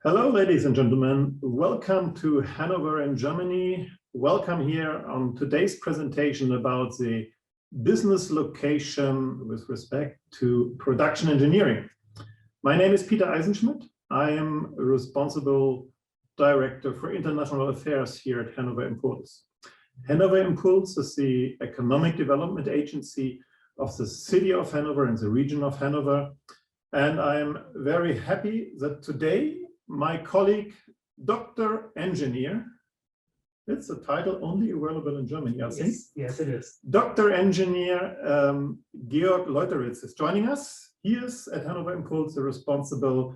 Hello, ladies and gentlemen. Welcome to Hanover in Germany. Welcome here on today's presentation about the business location with respect to production engineering. My name is Peter Eisenschmidt. I am a responsible director for international affairs here at hannoverimpuls. Hannoverimpuls is the economic development agency of the city of Hanover and the region of Hanover. And I'm very happy that today my colleague, Dr. Engineer, it's a title only available in Germany, I think. Yes, it is. Dr. Engineer Georg Loiteris is joining us. He is at hannoverimpuls the responsible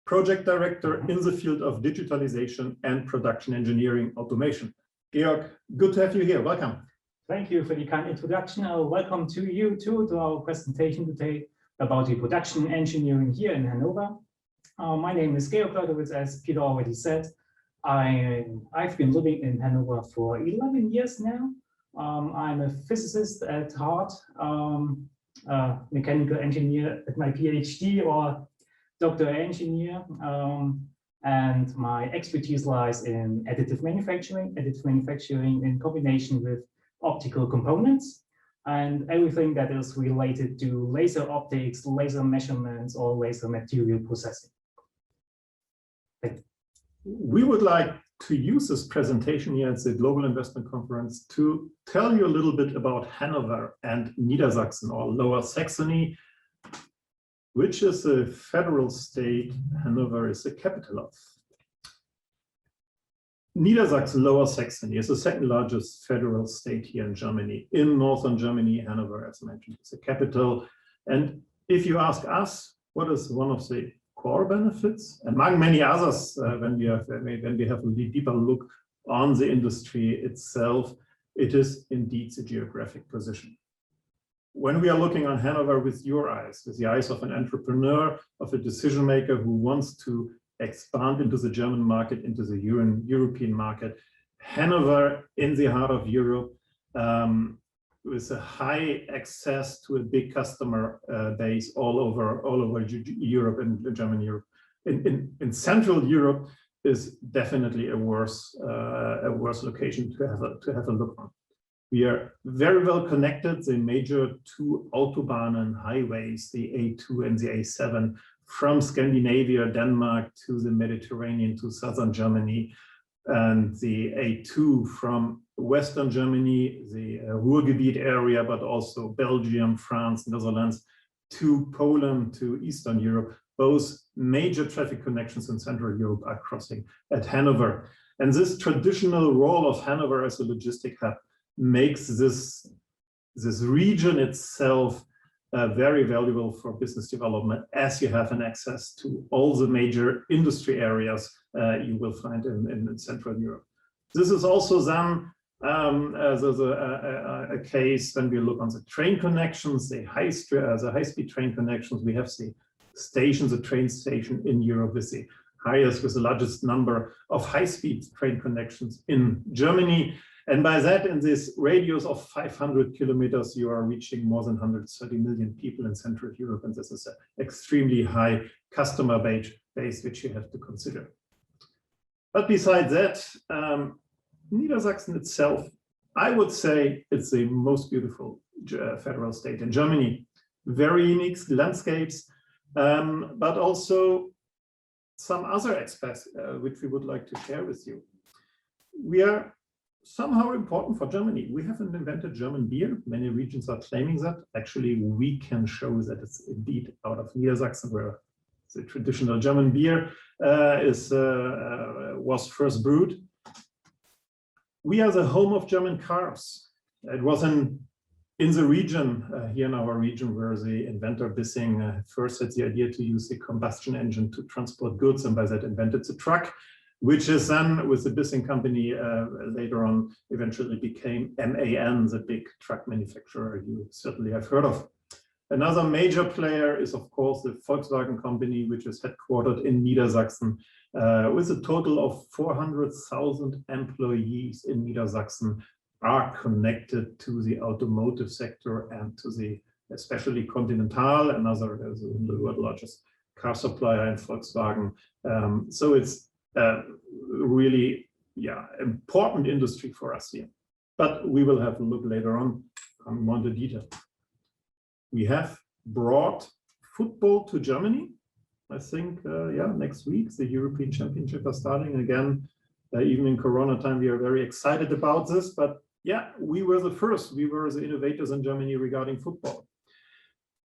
project director in the field of digitalization and production engineering automation. Georg, good to have you here. Welcome. Thank you for the kind introduction. Welcome to you too to our presentation today about the production engineering here in Hanover. My name is Georg Loiteris, as Peter already said. I've been living in Hanover for 11 years now. I'm a physicist at heart, mechanical engineer at my PhD or doctor engineer. And my expertise lies in additive manufacturing in combination with optical components and everything that is related to laser optics, laser measurements, or laser material processing. We would like to use this presentation here at the Global Investment Conference to tell you a little bit about Hanover and Niedersachsen, or Lower Saxony, which is a federal state Hanover is the capital of. Niedersachsen, Lower Saxony, is the second largest federal state here in Germany. In northern Germany, Hanover, as mentioned, is the capital. And if you ask us, what is one of the core benefits, among many others, when we have a deeper look on the industry itself, it is indeed the geographic position. When we are looking on Hanover with your eyes, with the eyes of an entrepreneur, of a decision maker who wants to expand into the German market, into the European market, Hanover in the heart of Europe, with a high access to a big customer base all over Europe and Germany, in Central Europe, is definitely a worse location to have a look on. We are very well connected. The major two autobahn and highways, the A2 and the A7, from Scandinavia, Denmark, to the Mediterranean, to southern Germany, and the A2 from Western Germany, the Ruhrgebiet area, but also Belgium, France, Netherlands, to Poland, to Eastern Europe. Both major traffic connections in Central Europe are crossing at Hanover. And this traditional role of Hanover as a logistic hub makes this region itself very valuable for business development, as you have an access to all the major industry areas you will find in Central Europe. This is also then a case when we look on the train connections, the high-speed train connections. We have the stations, the train station in Europe with the largest number of high-speed train connections in Germany. And by that, in this radius of 500 kilometers, you are reaching more than 130 million people in Central Europe. And this is an extremely high customer base which you have to consider. But besides that, Niedersachsen itself, I would say it's the most beautiful federal state in Germany. Very unique landscapes, but also some other aspects which we would like to share with you. We are somehow important for Germany. We haven't invented German beer. Many regions are claiming that. Actually, we can show that it's indeed out of Niedersachsen, where the traditional German beer was first brewed. We are the home of German cars. It was in the region, here in our region, where the inventor Bissing first had the idea to use the combustion engine to transport goods, and by that invented the truck, which is then, with the Bissing company, later on eventually became MAN, the big truck manufacturer you certainly have heard of. Another major player is, of course, the Volkswagen company, which is headquartered in Niedersachsen, with a total of 400,000 employees in Niedersachsen are connected to the automotive sector and to the, especially Continental, the world's largest car supplier in Volkswagen. So it's really, yeah, important industry for us here. But we will have a look later on more into detail. We have brought football to Germany. I think, yeah, next week the European Championship are starting again. Even in Corona time, we are very excited about this. But yeah, we were the first. We were the innovators in Germany regarding football.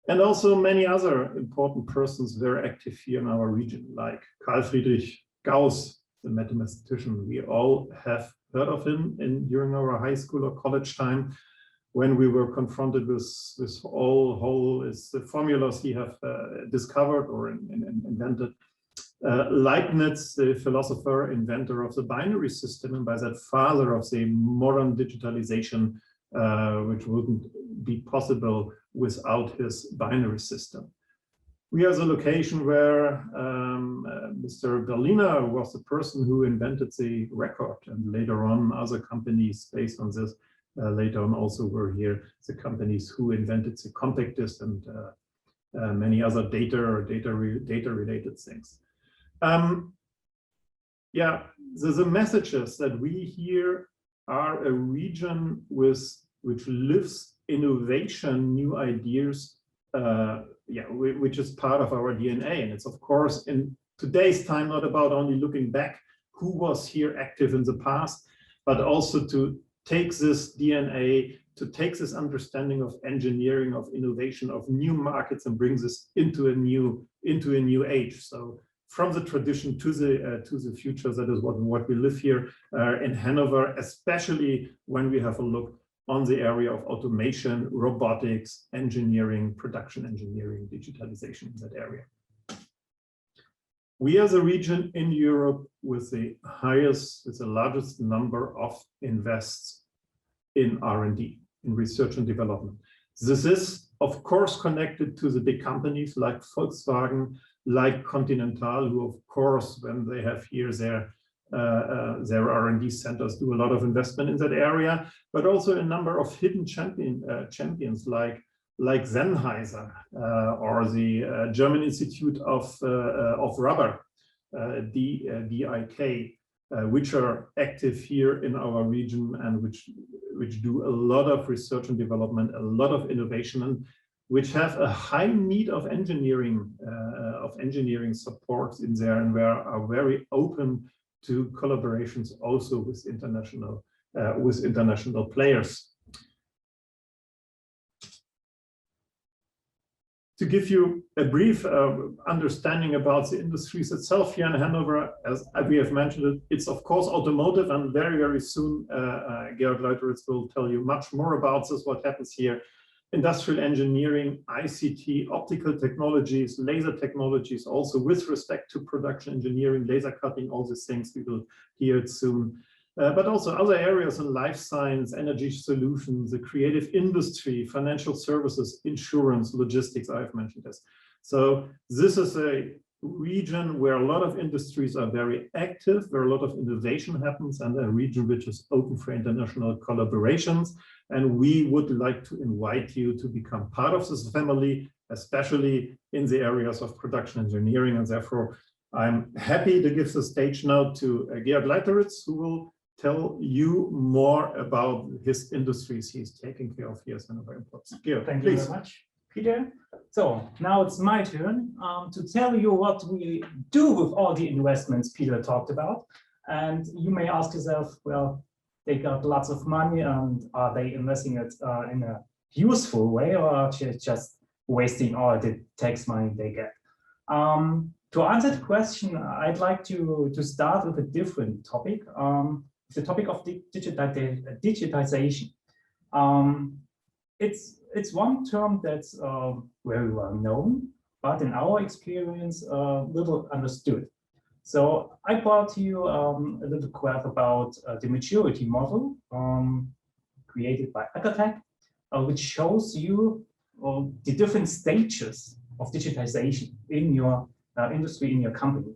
And also many other important persons were active here in our region, like Friedrich Gauss, the mathematician. We all have heard of him during our high school or college time, when we were confronted with all his formulas he have discovered or invented. Leibniz, the philosopher, inventor of the binary system, and by that father of the modern digitalization, which wouldn't be possible without his binary system. We are the location where Mr. Berliner was the person who invented the record, and later on other companies based on this later on also were here, the companies who invented the compact disc and many other data related things. Yeah, the messages that we hear are a region which lives innovation, new ideas, yeah, which is part of our DNA. And it's of course in today's time not about only looking back who was here active in the past, but also to take this DNA, to take this understanding of engineering, of innovation, of new markets, and bring this into a new age. So from the tradition to the future, that is what we live here in Hanover, especially when we have a look on the area of automation, robotics, engineering, production engineering, digitalization in that area. We are the region in Europe with the largest number of invests in R&D, in research and development. This is, of course, connected to the big companies like Volkswagen, like Continental, who, of course, when they have here their R&D centers, do a lot of investment in that area, but also a number of hidden champions like Sennheiser or the German Institute of Rubber, DIK, which are active here in our region and which do a lot of research and development, a lot of innovation, and which have a high need of engineering support in there, and are very open to collaborations also with international players. To give you a brief understanding about the industries itself here in Hanover, as we have mentioned, it's of course automotive, and very, very soon Georg Leuteritz will tell you much more about this, what happens here. Industrial engineering, ICT, optical technologies, laser technologies, also with respect to production engineering, laser cutting, all these things we will hear it soon. But also other areas in life science, energy solutions, the creative industry, financial services, insurance, logistics, I've mentioned this. So this is a region where a lot of industries are very active, where a lot of innovation happens, and a region which is open for international collaborations. And we would like to invite you to become part of this family, especially in the areas of production engineering. And therefore, I'm happy to give the stage now to Georg Loiteris, who will tell you more about his industries he's taking care of here at hannoverimpuls. Georg, thank you very much, Peter. So now it's my turn to tell you what we do with all the investments Peter talked about. And you may ask yourself, well, they got lots of money, and are they investing it in a useful way, or just wasting all the tax money they get? To answer the question, I'd like to start with a different topic, the topic of digitization. It's one term that's very well known, but in our experience, little understood. So I brought you a little graph about the maturity model created by Acatech, which shows you the different stages of digitization in your industry, in your company.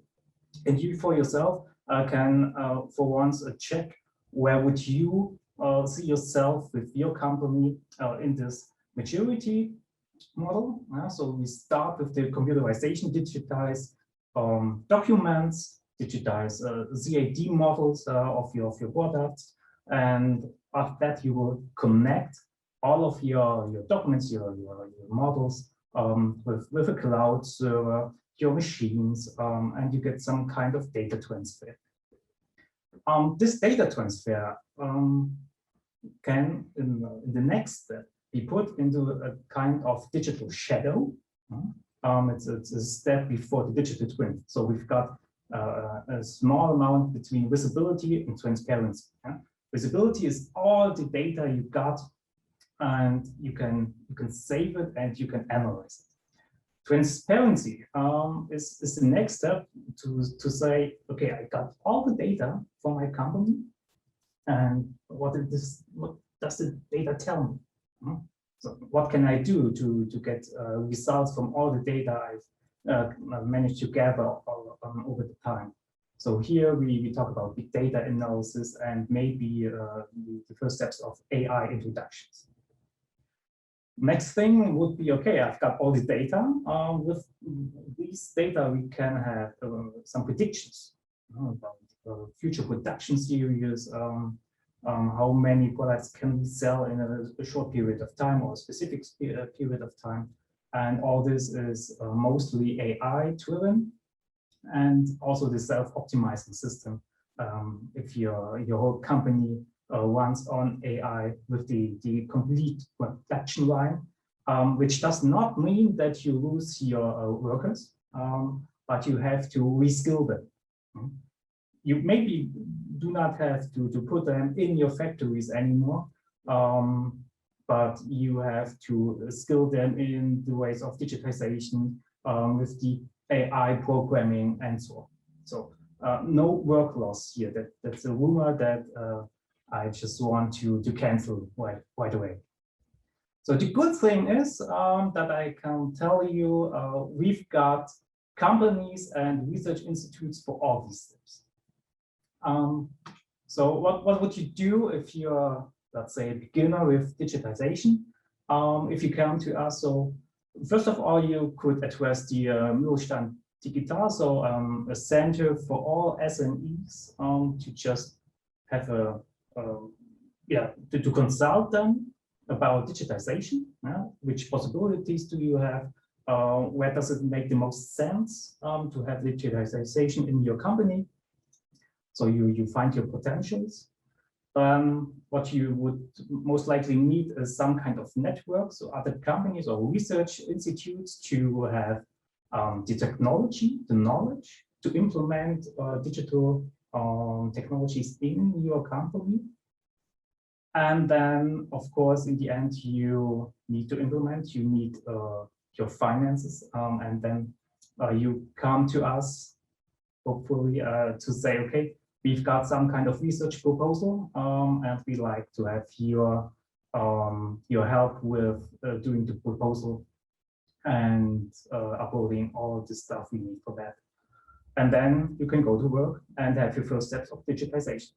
And you for yourself can, for once, check where would you see yourself with your company in this maturity model. So we start with the computerization, digitize documents, digitize CAD models of your products, and after that you will connect all of your documents, your models with a cloud server, your machines, and you get some kind of data transfer. This data transfer can, in the next step, be put into a kind of digital shadow. It's a step before the digital twin. So we've got a small amount between visibility and transparency. Visibility is all the data you got, and you can save it and you can analyze it. Transparency is the next step to say, okay, I got all the data from my company, and what does the data tell me? So what can I do to get results from all the data I've managed to gather over the time? So here we talk about big data analysis and maybe the first steps of AI introductions. Next thing would be, okay, I've got all the data. With these data, we can have some predictions about future production series, how many products can we sell in a short period of time or a specific period of time. And all this is mostly AI driven, and also the self-optimizing system. If your whole company runs on AI with the complete production line, which does not mean that you lose your workers, but you have to reskill them. You maybe do not have to put them in your factories anymore, but you have to skill them in the ways of digitization with the AI programming and so on. So no work loss here. That's a rumor that I just want to cancel right away. So the good thing is that I can tell you we've got companies and research institutes for all these steps. So what would you do if you're, let's say, a beginner with digitization? If you come to us, so first of all, you could address the Mittelstand Digital, so a center for all SMEs to just have to consult them about digitization. Which possibilities do you have? Where does it make the most sense to have digitization in your company? So you find your potentials. What you would most likely need is some kind of network, so other companies or research institutes to have the technology, the knowledge to implement digital technologies in your company. And then, of course, in the end, you need to implement, you need your finances, and then you come to us, hopefully, to say, okay, we've got some kind of research proposal, and we like to have your help with doing the proposal and uploading all the stuff we need for that. And then you can go to work and have your first steps of digitization.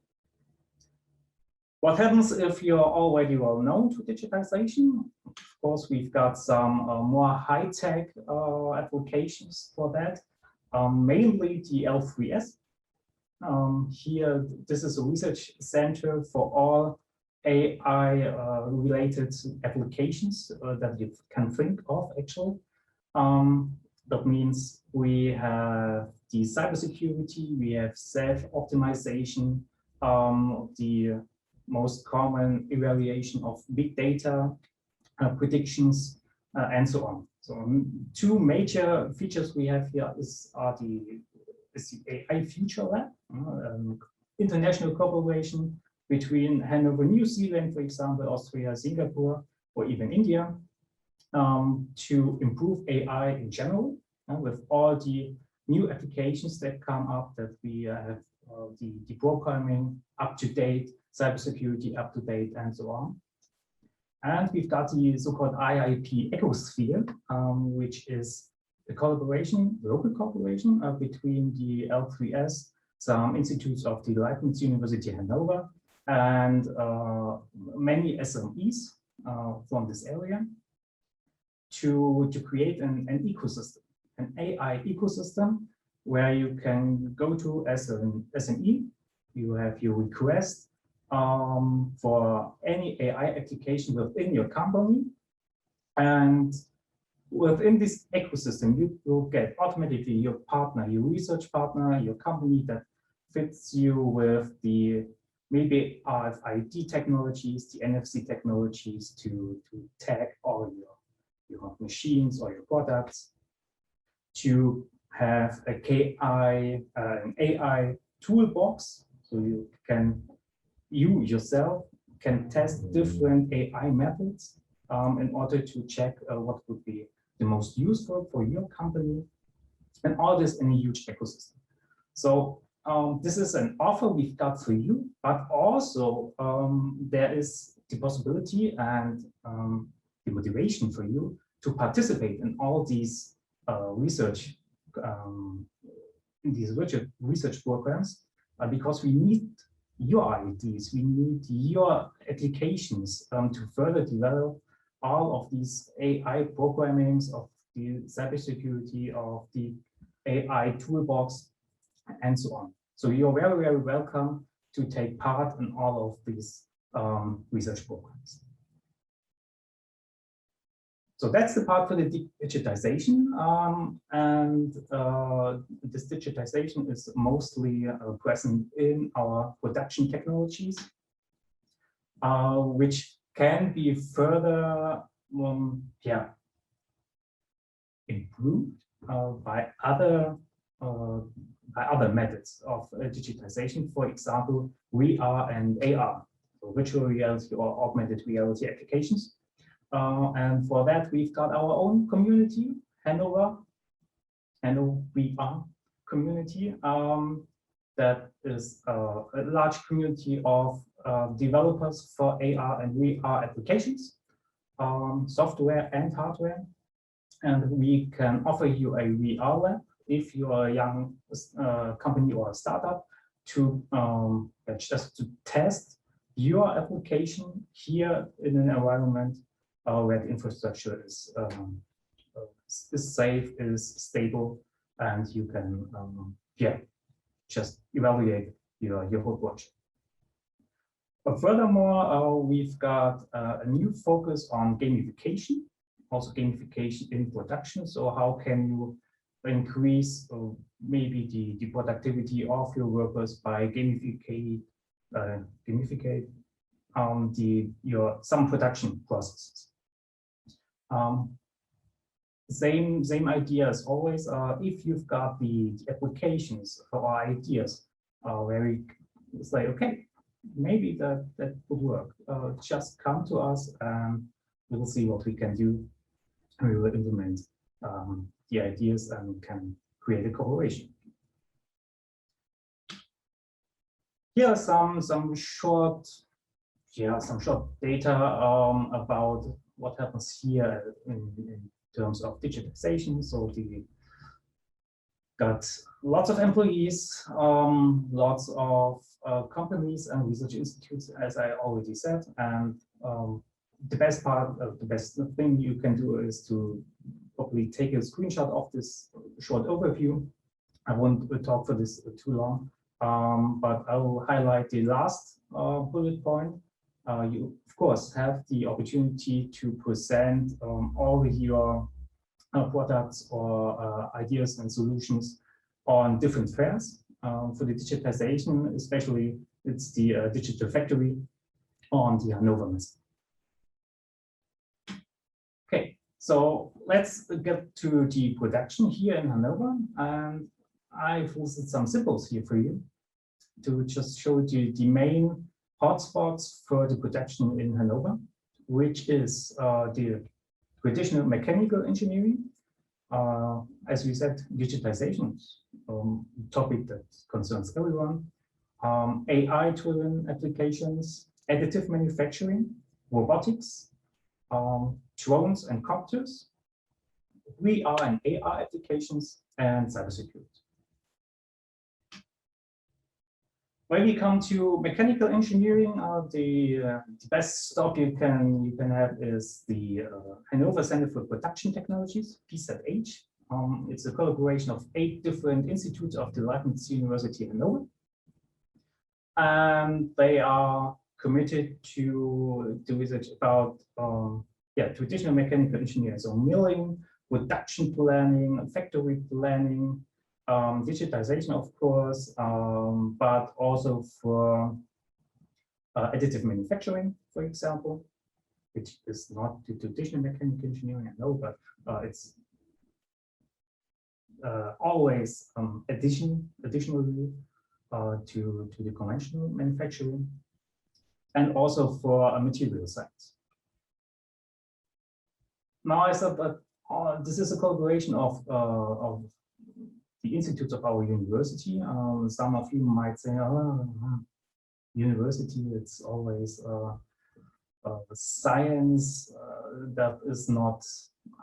What happens if you're already well known to digitization? Of course, we've got some more high-tech applications for that, mainly the L3S. Here, this is a research center for all AI-related applications that you can think of, actually. That means we have the cybersecurity, we have self-optimization, the most common evaluation of big data, predictions, and so on. So two major features we have here is the AI Future Lab, international cooperation between Hannover, New Zealand, for example, Austria, Singapore, or even India, to improve AI in general, with all the new applications that come up, that we have the programming up to date, cybersecurity up to date, and so on. And we've got the so-called IIP ecosphere, which is the collaboration, local cooperation between the L3S, some institutes of the Leibniz University Hannover, and many SMEs from this area, to create an ecosystem, an AI ecosystem, where you can go to as an SME. You have your request for any AI application within your company. And within this ecosystem, you will get automatically your partner, your research partner, your company that fits you with the maybe RFID technologies, the NFC technologies to tag all your machines or your products, to have an AI toolbox, so you yourself can test different AI methods in order to check what would be the most useful for your company, and all this in a huge ecosystem. So this is an offer we've got for you, but also there is the possibility and the motivation for you to participate in all these research programs, because we need your ideas, we need your applications to further develop all of these AI programmings, of the cybersecurity, of the AI toolbox, and so on. So you're very, very welcome to take part in all of these research programs. So that's the part for the digitization, and this digitization is mostly present in our production technologies, which can be further improved by other methods of digitization. For example, VR and AR, so virtual reality or augmented reality applications. And for that, we've got our own community, Hannover VR community. That is a large community of developers for AR and VR applications, software and hardware. And we can offer you a VR lab if you are a young company or a startup, to just to test your application here in an environment where the infrastructure is safe, is stable, and you can just evaluate your whole project. But furthermore, we've got a new focus on gamification, also gamification in production. So how can you increase maybe the productivity of your workers by gamificate some production processes. Same idea as always. If you've got the applications or ideas where it's like, okay, maybe that would work, just come to us and we will see what we can do. We will implement the ideas and can create a cooperation. Here are some short data about what happens here in terms of digitization. So got lots of employees, lots of companies and research institutes, as I already said. And the best thing you can do is to probably take a screenshot of this short overview. I won't talk for this too long, but I will highlight the last bullet point. You, of course, have the opportunity to present all your products or ideas and solutions on different fairs. For the digitization, especially, it's the Digital Factory on the Hanover Messe. Okay, so let's get to the production here in Hanover. And I've listed some symbols here for you to just show you the main hotspots for the production in Hanover, which is the traditional mechanical engineering. As we said, digitization, topic that concerns everyone. AI-driven applications, additive manufacturing, robotics, drones and copters, VR and AR applications, and cybersecurity. When we come to mechanical engineering, the best stop you can have is the Hannover Center for Production Technologies, PZH. It's a collaboration of 8 different institutes of the Leibniz University Hannover. And they are committed to research about traditional mechanical engineering, so milling, production planning, factory planning, digitalization, of course, but also for additive manufacturing, for example, which is not the traditional mechanical engineering, I know, but it's always additionally to the conventional manufacturing, and also for material science. Now I said that this is a collaboration of the institutes of our university. Some of you might say, oh, university, it's always science that is not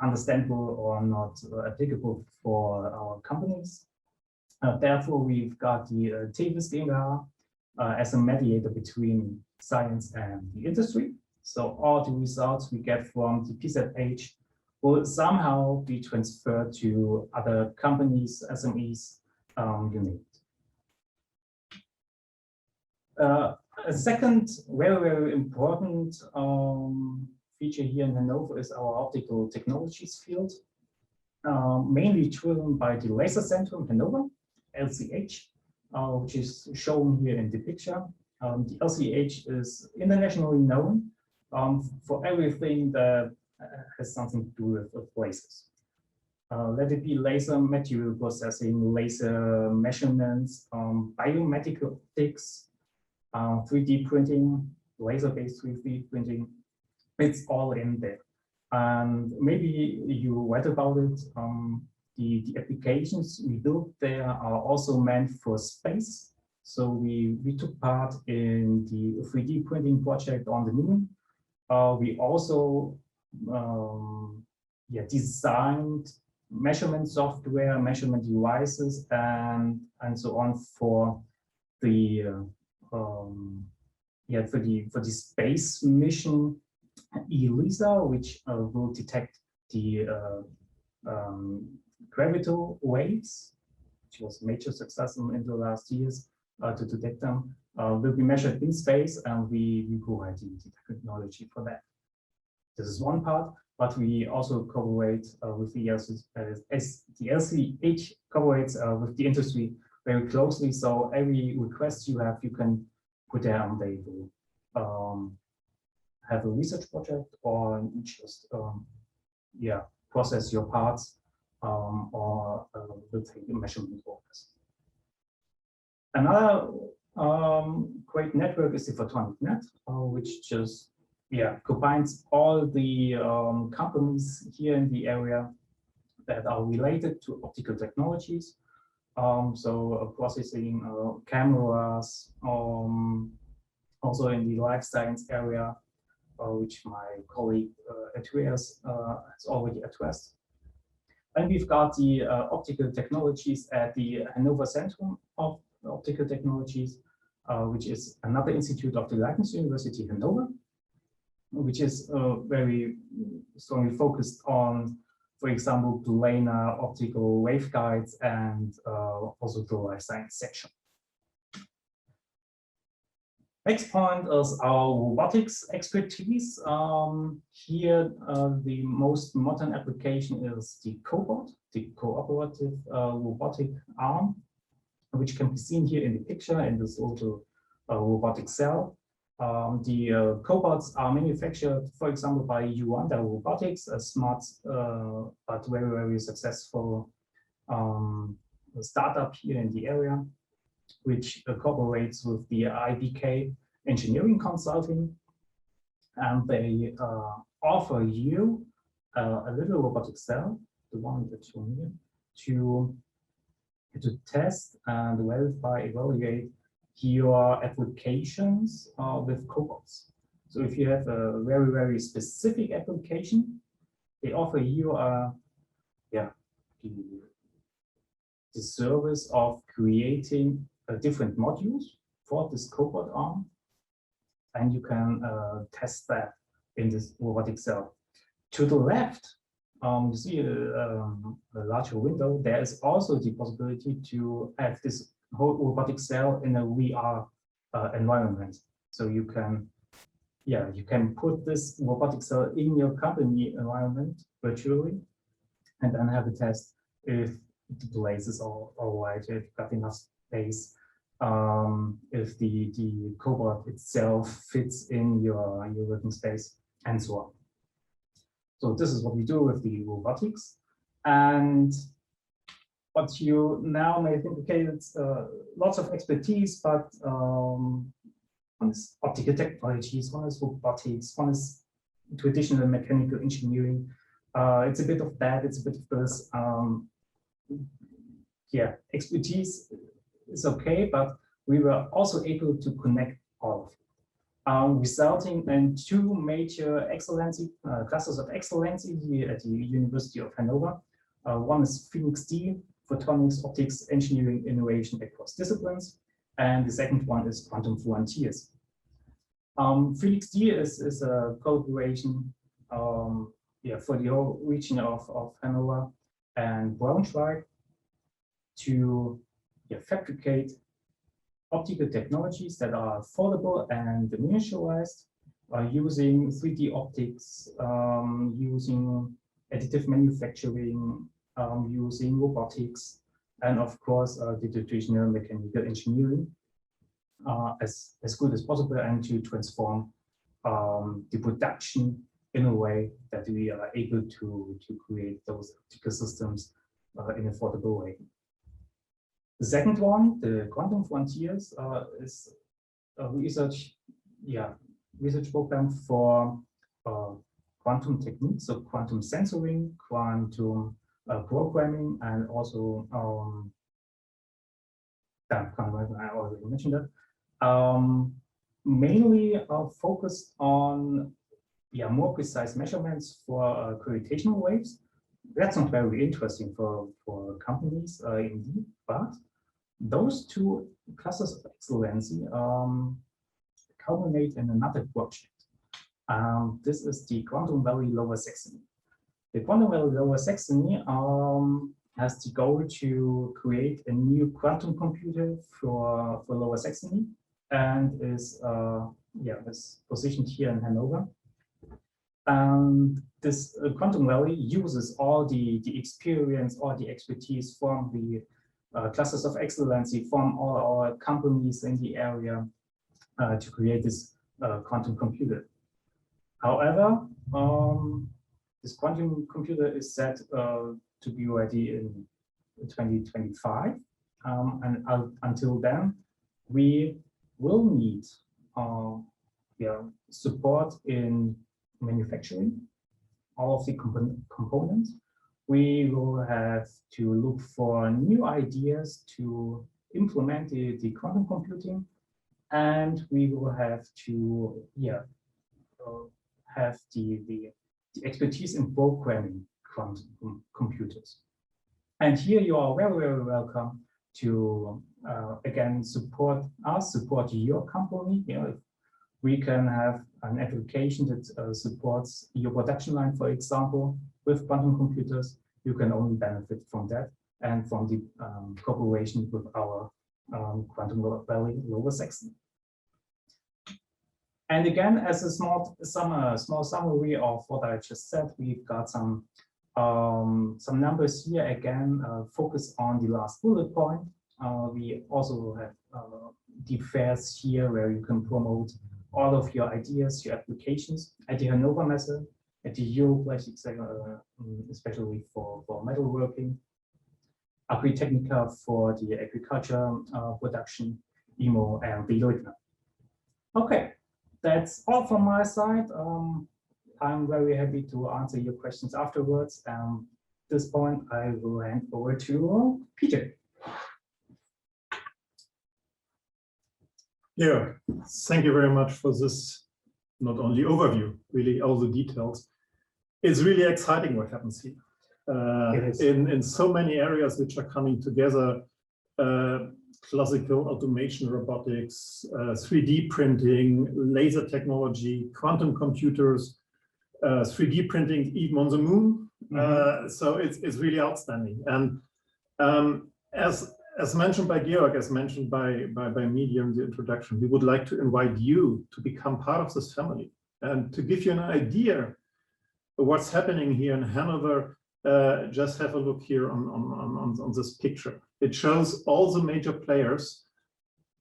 understandable or not applicable for our companies. Therefore, we've got the TEVIS GmbH as a mediator between science and the industry. So all the results we get from the PZH will somehow be transferred to other companies, SMEs, you name it. A second very important feature here in Hannover is our optical technologies field, mainly driven by the Laser Center in Hannover, LCH, which is shown here in the picture. The LCH is internationally known for everything that has something to do with lasers. Let it be laser material processing, laser measurements, biomedical optics, 3D printing, laser-based 3D printing. It's all in there. And maybe you read about it. The applications we built there are also meant for space. So we took part in the 3D printing project on the moon. We also designed measurement software, measurement devices, and so on for the for the space mission ELISA, which will detect the gravitational waves, which was a major success in the last years to detect them. Will be measured in space, and we provide the technology for that. This is one part, but we also cooperate with the LCH cooperates with the industry very closely. So every request you have, you can put there, and they will have a research project, or just process your parts, or will take the measurement orders. Another great network is the Photonic Net, which just combines all the companies here in the area that are related to optical technologies. So processing cameras, also in the life science area, which my colleague Andreas has already addressed. And we've got the optical technologies at the Hannover Center of Optical Technologies, which is another institute of the Leibniz University Hannover, which is very strongly focused on, for example, planar optical waveguides, and also the life science section. Next point is our robotics expertise. Here, the most modern application is the cobot, the cooperative robotic arm, which can be seen here in the picture in this little robotic cell. The cobots are manufactured, for example, by Yuanda Robotics, a smart but very successful startup here in the area, which cooperates with the IBK Engineering Consulting, and they offer you a little robotic cell, the one that's shown here, to test and verify, evaluate your applications with cobots. So if you have a very specific application, they offer you the service of creating different modules for this cobot arm, and you can test that in this robotic cell. To the left, you see a larger window. There is also the possibility to have this whole robotic cell in a VR environment. So you can, you can put this robotic cell in your company environment virtually, and then have a test if the place is all right, if you've got enough space, if the cobot itself fits in your working space, and so on. So this is what we do with the robotics. And what you now may think, okay, it's lots of expertise, but one is optical technologies, one is robotics, one is traditional mechanical engineering. It's a bit of that, it's a bit of this. Yeah, expertise is okay, but we were also able to connect all of it, resulting in two major excellency classes of excellency here at the University of Hanover. One is Phoenix D, Photonics, Optics, Engineering, Innovation across disciplines, and the second one is Quantum Frontiers. Phoenix D is a collaboration for the whole region of Hanover and Braunschweig to fabricate optical technologies that are affordable and miniaturized using 3D optics, using additive manufacturing, using robotics, and of course the traditional mechanical engineering as good as possible, and to transform the production in a way that we are able to create those optical systems in an affordable way. The second one, the Quantum Frontiers, is a research program for quantum techniques, so quantum sensoring, quantum programming, and also I already mentioned that. Mainly focused on more precise measurements for gravitational waves. That's not very interesting for companies indeed, but those two classes of excellency culminate in another project. This is the Quantum Valley Lower Saxony. The Quantum Valley Lower Saxony has the goal to create a new quantum computer for Lower Saxony, and is positioned here in Hanover. This Quantum Valley uses all the experience, all the expertise from the classes of excellency from all our companies in the area to create this quantum computer. However, this quantum computer is set to be ready in 2025, and until then, we will need support in manufacturing all of the components. We will have to look for new ideas to implement the quantum computing, and we will have to have the expertise in programming quantum computers. And here you are very, very welcome to again support us, support your company. If we can have an application that supports your production line, for example, with quantum computers, you can only benefit from that and from the cooperation with our Quantum Valley Lower Saxony. And again, as a small summary of what I just said, we've got some numbers here. Again, focus on the last bullet point. We also have the fairs here where you can promote all of your ideas, your applications at the Hanover Messe, at the Geographic, especially for metalworking, Agritechnica for the agriculture production, IMO, and the Leuteritz. Okay, that's all from my side. I'm very happy to answer your questions afterwards. At this point, I will hand over to Peter. Yeah, thank you very much for this, not only overview, really all the details. It's really exciting what happens here. In so many areas which are coming together. classical automation, robotics, 3D printing, laser technology, quantum computers, 3D printing even on the moon. So it's really outstanding. And as mentioned by Georg, as mentioned by me in the introduction, we would like to invite you to become part of this family. And to give you an idea of what's happening here in Hanover, just have a look here on this picture. It shows all the major players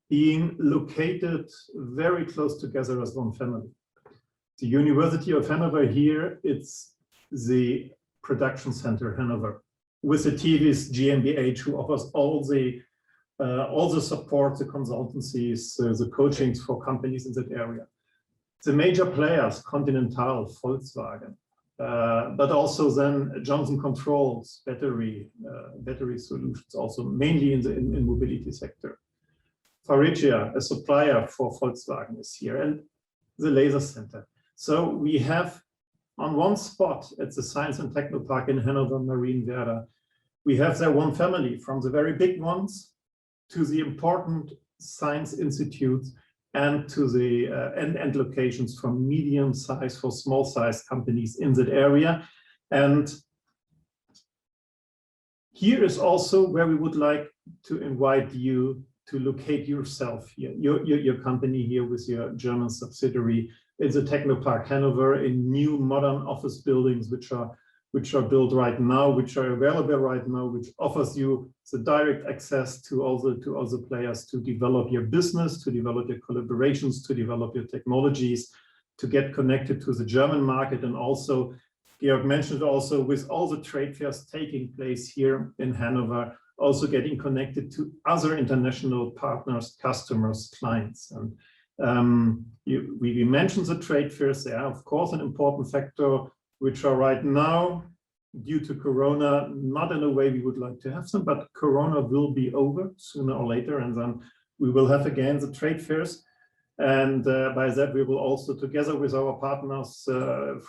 being located very close together as one family. The University of Hanover here, it's the production center Hanover, with the TV's GmbH, who offers all the support, the consultancies, the coachings for companies in that area. The major players, Continental, Volkswagen, but also then Johnson Controls, battery solutions, also mainly in the mobility sector. Faurecia, a supplier for Volkswagen, is here, and the laser center. So we have on one spot at the Science and Techno Park in Hannover, Marienwerder, we have there one family, from the very big ones to the important science institutes, and to the end locations from medium size for small size companies in that area. And here is also where we would like to invite you to locate yourself here, your company here with your German subsidiary. It's a Technopark Hanover, in new modern office buildings which are built right now, which are available right now, which offers you the direct access to all the players to develop your business, to develop your collaborations, to develop your technologies, to get connected to the German market. And also, Georg mentioned also, with all the trade fairs taking place here in Hanover, also getting connected to other international partners, customers, clients. And we mentioned the trade fairs. They are, of course, an important factor, which are right now, due to Corona, not in a way we would like to have them, but Corona will be over sooner or later, and then we will have again the trade fairs. And by that, we will also, together with our partners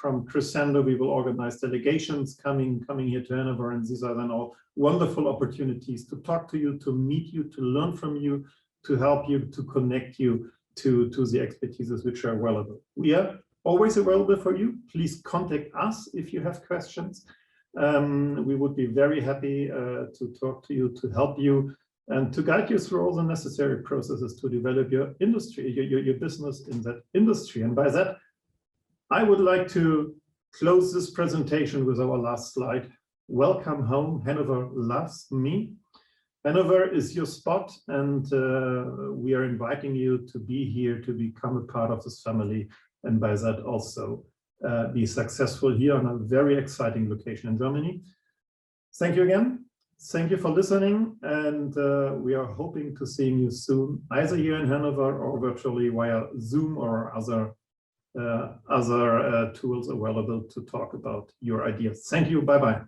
from Crescendo, we will organize delegations coming here to Hanover, and these are then all wonderful opportunities to talk to you, to meet you, to learn from you, to help you, to connect you to the expertises which are available. We are always available for you. Please contact us if you have questions. We would be very happy to talk to you, to help you, and to guide you through all the necessary processes to develop your industry, your business in that industry. And by that, I would like to close this presentation with our last slide. Welcome home. Hanover loves me. Hanover is your spot, and we are inviting you to be here, to become a part of this family, and by that also be successful here on a very exciting location in Germany. Thank you again. Thank you for listening, and we are hoping to seeing you soon, either here in Hanover or virtually via Zoom or other tools available to talk about your ideas. Thank you. Bye-bye.